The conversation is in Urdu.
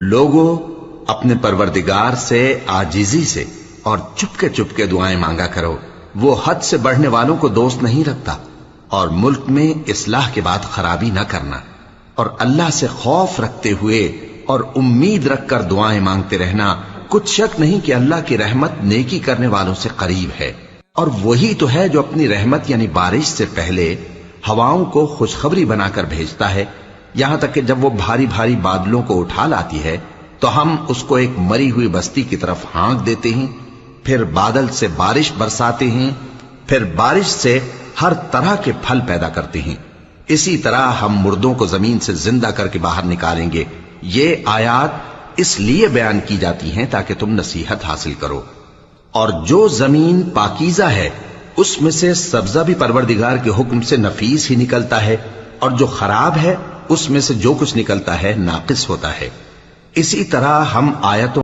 لوگوں اپنے پروردگار سے عاجزی سے اور چپکے دعائیں مانگا کرو، وہ حد سے بڑھنے والوں کو دوست نہیں رکھتا، اور ملک میں اصلاح کے بعد خرابی نہ کرنا، اور اللہ سے خوف رکھتے ہوئے اور امید رکھ کر دعائیں مانگتے رہنا۔ کچھ شک نہیں کہ اللہ کی رحمت نیکی کرنے والوں سے قریب ہے، اور وہی تو ہے جو اپنی رحمت یعنی بارش سے پہلے ہواؤں کو خوشخبری بنا کر بھیجتا ہے، یہاں تک کہ جب وہ بھاری بھاری بادلوں کو اٹھا لاتی ہے تو ہم اس کو ایک مری ہوئی بستی کی طرف ہانک دیتے ہیں، پھر بادل سے بارش برساتے ہیں، پھر بارش سے ہر طرح کے پھل پیدا کرتے ہیں۔ اسی طرح ہم مردوں کو زمین سے زندہ کر کے باہر نکالیں گے۔ یہ آیات اس لیے بیان کی جاتی ہیں تاکہ تم نصیحت حاصل کرو۔ اور جو زمین پاکیزہ ہے اس میں سے سبزہ بھی پروردگار کے حکم سے نفیس ہی نکلتا ہے، اور جو خراب ہے اس میں سے جو کچھ نکلتا ہے ناقص ہوتا ہے۔ اسی طرح ہم آیتوں